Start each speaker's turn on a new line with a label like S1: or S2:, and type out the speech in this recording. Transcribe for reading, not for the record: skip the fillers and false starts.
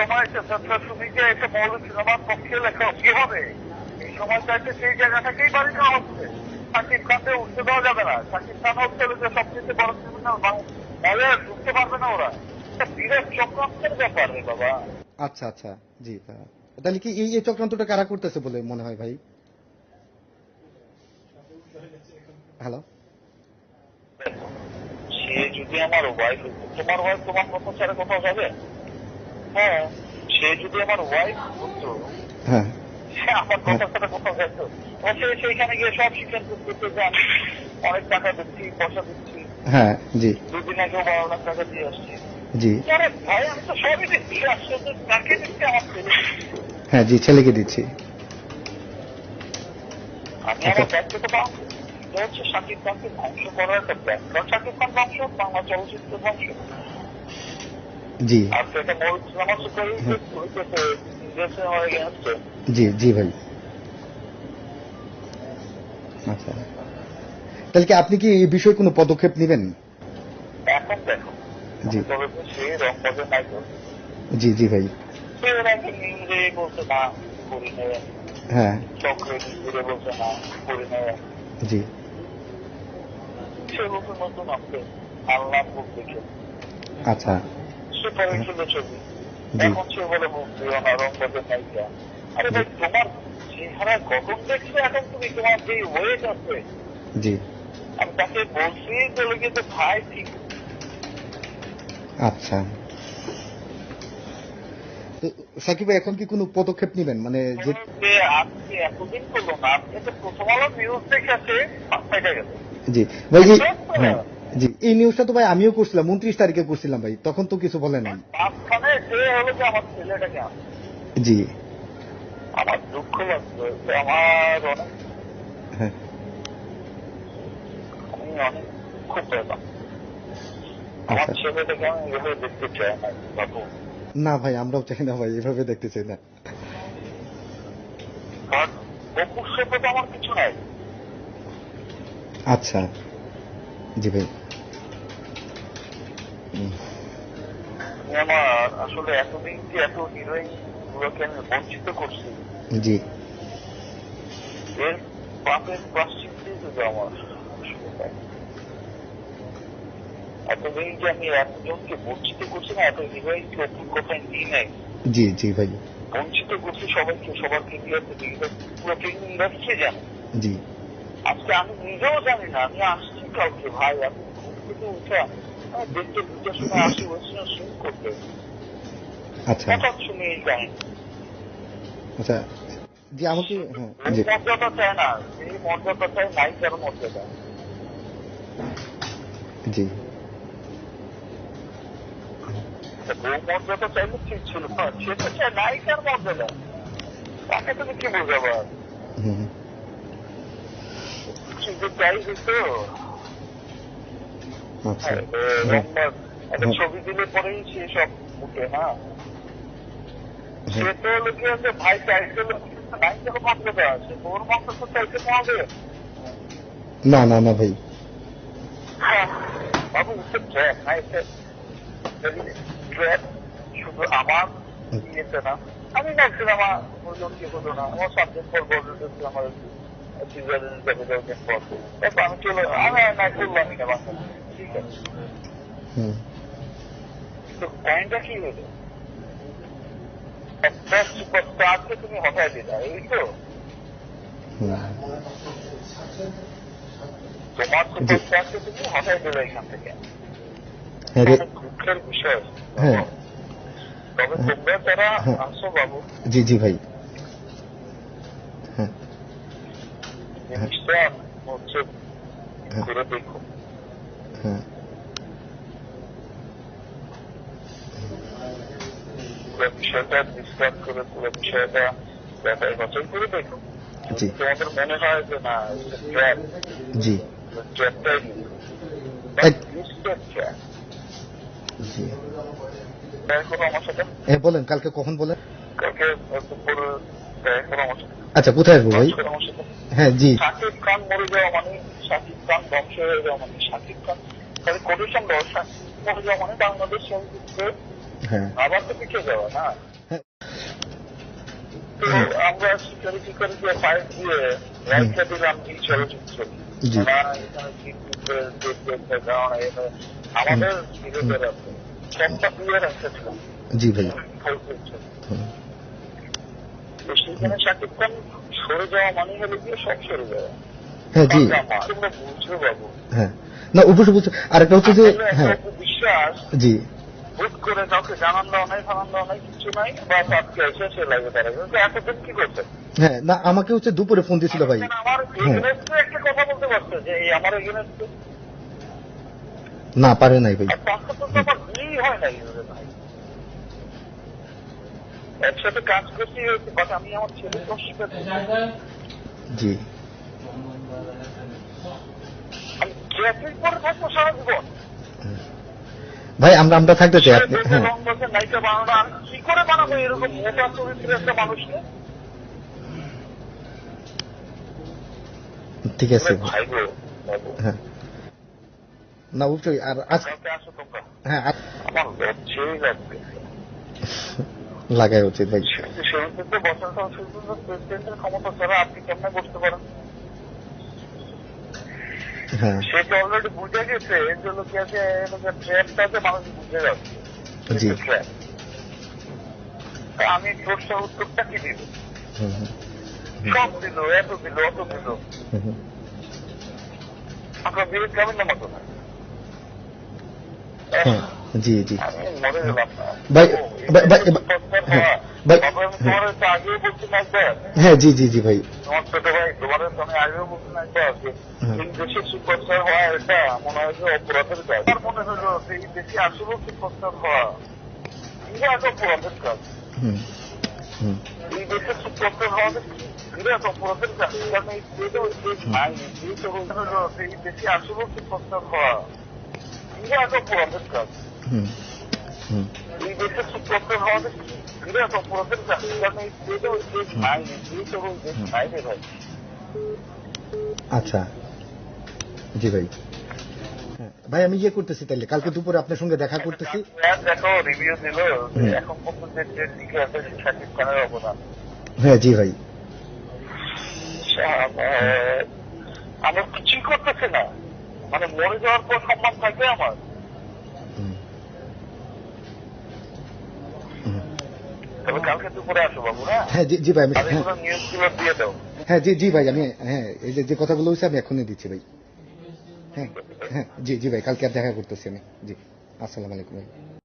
S1: সময় সুমিকে একটা মৌলিক সিনেমার পক্ষে লেখা কি হবে? এই সময় চাইতে সেই জায়গাটাকেই বাড়ি নেওয়া হচ্ছে। শাকিব খানকে উঠতে দেওয়া যাবে না। শাকিব খান হচ্ছে সবচেয়ে বড় ক্রিমিনাল, নাহলে ঢুকতে পারবে না ওরা। এটা বিরাট চক্রান্তের ব্যাপার রে বাবা।
S2: আচ্ছা আচ্ছা, জি। তাহলে কি এই চক্রান্তটা কারা করতেছে বলে মনে হয় ভাই? হ্যালো,
S1: সে যদি আমার ওয়াইফ, তোমার ওয়াইফ তোমার কথা ছাড়া কোথাও যাবে? হ্যাঁ, সে যদি আমার ওয়াইফ হতো,
S2: হ্যাঁ,
S1: সে আমার কথা ছাড়া কোথাও যেত? সে সেইখানে গিয়ে সব স্বীকার করতে যে আমি অনেক টাকা দিচ্ছি, পয়সা দিচ্ছি।
S2: হ্যাঁ, জি।
S1: 2 দিন আগেও 12 লাখ টাকা দিয়ে আসছি।
S2: জি।
S1: আরে ভাই, আমি তো সবই দিচ্ছি, আসলে তাকে দিচ্ছি, আমার ছেলে দিচ্ছি।
S2: হ্যাঁ, জি, ছেলেকে দিচ্ছি।
S1: আমি আমার দায়িত্ব তো পালন করছি। এটা হচ্ছে শাকিব খানকে ধ্বংস করার একটা প্ল্যান। কারণ শাকিব খান ধ্বংস, বাংলা চলচ্চিত্র ধ্বংস।
S2: জি।
S1: আর সেটা মূল সিনেমা সুপার হিট হইতেছে ইন্ডিয়ান সিনেমার এগেইনস্টে।
S2: জি, জি ভাই। আচ্ছা, তাহলে কি আপনি কি এই বিষয়ে কোনো পদক্ষেপ নেবেন?
S1: এখন দেখো,
S2: জি।
S1: তবে সে রংবাজের নায়ক।
S2: জি, জি ভাই।
S1: সে নাকি নিউজে বলছে না করি নেই,
S2: হ্যাঁ,
S1: চক্রে ঘুরে বলছে না করি নেই।
S2: জি।
S1: সে বলছে নতুন আছে আল্লাহ মুখ দেখে
S2: আচ্ছা,
S1: সুপার হিট ছবি।
S2: জি।
S1: এখন সে বলে মুখ দিও না, রংবাজের নায়িকা। আরে ভাই, তোমার চেহারা গঠন দেখছো, এখন তুমি তোমার যে ওয়েট আছে,
S2: জি।
S1: আমি তাকে বলছি চলে গিয়ে তো ভাই ঠিক।
S2: আচ্ছা, তো সাকিব ভাই এখন কি কোনো পদক্ষেপ নেবেন, মানে যে
S1: আপনি এতদিন করলো না, আপনি তো প্রথম আলো নিউজ দেখেছে পাঁচটা গেছে।
S2: জি ভাই, হ্যাঁ, জি, এই নিউজটা তো ভাই আমিও করছিলাম, 29 তারিখে করছিলাম ভাই, তখন তো কিছু বলে নাই।
S1: মাঝখানে সে হলো যে আমার ছেলেটাকে আনছে।
S2: জি।
S1: আমার দুঃখ লাগছে, আমার অনেক,
S2: হ্যাঁ,
S1: আমি অনেক খুব পেতাম। আমার ছেলেটাকে আমি এভাবে দেখতে চাই না বাবু।
S2: না ভাই, আমরাও চাই না ভাই, এভাবে দেখতে চাই না।
S1: কারণ অপুর সাথে তো আমার কিছু নাই।
S2: আচ্ছা, জি ভাই।
S1: আমি আমার আসলে এতদিন যে এত হিরোইন গুলোকে আমি বঞ্চিত করছি,
S2: জি।
S1: এর পাপের প্রাশ্চিত্য আমার এতদিন যে আমি একজনকে বঞ্চিত করছি না, এত হিরোইনকে অপুর কথায় নিয়ে নাই।
S2: জি, জি ভাই।
S1: বঞ্চিত করছি সবাইকে, সবার ইন্ডিয়াতে পুরো ফিল্ম ইন্ডাস্ট্রি জানে।
S2: জি।
S1: আজকে আমি নিজেও জানি না, আমি আসছি কালকে ভাই, আমি ঘুম থেকে উঠে দেখতে 2টার সময় আসি ওই সময় শুরু করতে।
S2: আচ্ছা,
S1: হঠাৎ শুনি এই কাহিনী।
S2: আচ্ছা, জি, আমাকে, হ্যাঁ,
S1: এই
S2: জি,
S1: মর্যাদা চায় না, এই মর্যাদা চায় নায়িকার মর্যাদা।
S2: জি।
S1: বউ মর্যাদা চাইলে ঠিক ছিল, সেটা চায় নায়িকার মর্যাদা। তাকে তুমি কি বোঝাবা? চাই হইতো
S2: আচ্ছা,
S1: একটা ছবি দিলে পরেই সে সব উঠে না। সে তো লোকে আছে ভাই চাইতে নায়িকার মর্যাদা আছে, ওর মর্যাদা চাইতে হবে
S2: না, না, না ভাই।
S1: বাবু, উঠে ট্র্যাক না, এটা ট্র্যাক শুধু আমার ইয়েতে না। আমি না সিনেমা হলো কি হলো না, আমার সাবজেক্ট পর বলতে আমার আমি চলো, আমি না করলামই না বাংলা, ঠিক আছে। তো পয়েন্টটা কি হলো, একটা সুপারস্টারকে তুমি হটাই দিলা, এই তো তোমার সুপারস্টারকে তুমি হটাই দিলে এখান থেকে। দুঃখের বিষয়। তবে তোমরা যারা আসো বাবু,
S2: জি, জি ভাই,
S1: জিনিসটা হচ্ছে করে দেখো। পুরো বিষয়টা ডিসকাস করে, পুরো বিষয়টা যাচাই বাছাই করে দেখো। তোমাদের মনে হয় যে না ট্র্যাপ,
S2: জি,
S1: ট্র্যাপটাই আমার সাথে
S2: বলেন, কালকে কখন বলেন?
S1: কালকে দুপুরে দেখা করো আমার সাথে।
S2: আচ্ছা, কোথায় আসবো ভাই?
S1: আমার সাথে।
S2: হ্যাঁ, জি।
S1: শাকিব খান মরে যাওয়া মানে, শাকিব খান ধ্বংস হয়ে যাওয়া মানে, শাকিব খান কোটেশন দেওয়া, মরে যাওয়া মানে বাংলাদেশ চলচ্চিত্রে
S2: হ্যাঁ
S1: আবার তো পিছিয়ে যাওয়া না।
S2: হ্যাঁ।
S1: তো আমরা শিকারি দিয়ে ফাইট দিয়ে রাইটটা দিলাম এই চলচ্চিত্র
S2: জি।
S1: না, এখানে কারণ আমাদের বিরোধের আছে সবটা দিয়ে রাখতেছিলাম।
S2: জি ভাই।
S1: তো সেখানে শাকিব খান সরে যাওয়া মানে হলে গিয়ে সব সরে যাওয়া।
S2: হ্যাঁ জি।
S1: তোমরা বুঝতে পারবো
S2: হ্যাঁ না অবশ্যই বুঝছো। আরেকটা হচ্ছে যে হ্যাঁ
S1: বিশ্বাস
S2: জি
S1: হুট করে কাউকে জানান দেওয়া নাই ফানান দেওয়া নাই কিছু নাই বা তাকে এসে সে লাগে তারা এতদিন কি করছে।
S2: হ্যাঁ না আমাকে হচ্ছে দুপুরে ফোন দিয়েছিল ভাই।
S1: আমার এগেনস্টে একটা কথা বলতে পারছে যে এই আমার এগেনস্টে
S2: না পারে নাই ভাই।
S1: আর তাকে তো আমার বিয়েই হয় নাই ভাই। একসাথে কাজ করছি বাট আমি আমার ছেলের অস্বীকার
S2: জি
S1: আমি ক্যাফের পরে থাকবো সারা জীবন।
S2: ভাই আমরা থাকতে চাই আপনি। হ্যাঁ
S1: নায়িকা বানানো আমি কি করে বানাবো এরকম মোটা চরিত্রের একটা মানুষকে।
S2: ঠিক আছে
S1: ভাই গো
S2: হ্যাঁ না অবশ্যই। আর আজ
S1: আসো তোমরা
S2: হ্যাঁ
S1: আমার লজ্জাই লাগবে।
S2: লাগাই উচিত ভাই।
S1: সেদিকে বছরটা প্রেসিডেন্টের ক্ষমতা ছাড়া আপনি কেমনে করতে পারেন।
S2: হ্যাঁ
S1: সে তো অলরেডি বুঝে গেছে এর জন্য কি আছে ট্র্যাপটাতে মানুষ বুঝে যাচ্ছে।
S2: জি
S1: আমি প্রশ্নের উত্তরটা কি দিব সব দিল এত দিল অত দিল আপনার বিরোধ কেমন না মতো না।
S2: জি জি
S1: আমি মরে গেলাম না
S2: ভাই
S1: তোমার তো আগেও বলছি না একবার।
S2: হ্যাঁ জি জি জি ভাই।
S1: তোমার ছোট ভাই তোমার আমি আগেও বলছি না একবার যে এই দেশের সুপারস্টার হওয়া এটা মনে হয় যে অপরাধের কাজ। আমার মনে হলো যে এই দেশে আসলেও সুপারস্টার হওয়া বিরাট অপরাধের কাজ। এই দেশের সুপারস্টার হওয়া বিরাট অপরাধের কাজ। কারণ এই দেশেও নাই এই দেশে আসলেও সুপারস্টার হওয়া বিরাট অপরাধের কাজ। এই দেশের সুপারস্টার হওয়া বিরাট অপরাধের কাজ। কারণ এই দেশেও নাই নাই রে ভাই।
S2: আচ্ছা জি ভাই। ভাই আমি ইয়ে করতেছি তাহলে কালকে দুপুরে আপনার সঙ্গে দেখা করতেছি।
S1: দেখো রিভিউ দিল এখন পর্যন্ত যে দিকে আছে শাকিব খানের অবদান।
S2: হ্যাঁ জি ভাই।
S1: আমি কিছুই করতেছি না মানে মরে যাওয়ার পর সম্মান থাকবে আমার। তবে কালকে দুপুরে আসো বাবু না।
S2: হ্যাঁ জি ভাই আমি
S1: নিউজ গুলো দিয়ে দাও।
S2: হ্যাঁ জি জি ভাই আমি হ্যাঁ এই যে কথাগুলো হচ্ছে আমি এখনই দিচ্ছি ভাই। হ্যাঁ হ্যাঁ জি জি ভাই কালকে আর দেখা করতেছি আমি। জি আসসালামু আলাইকুম ভাই।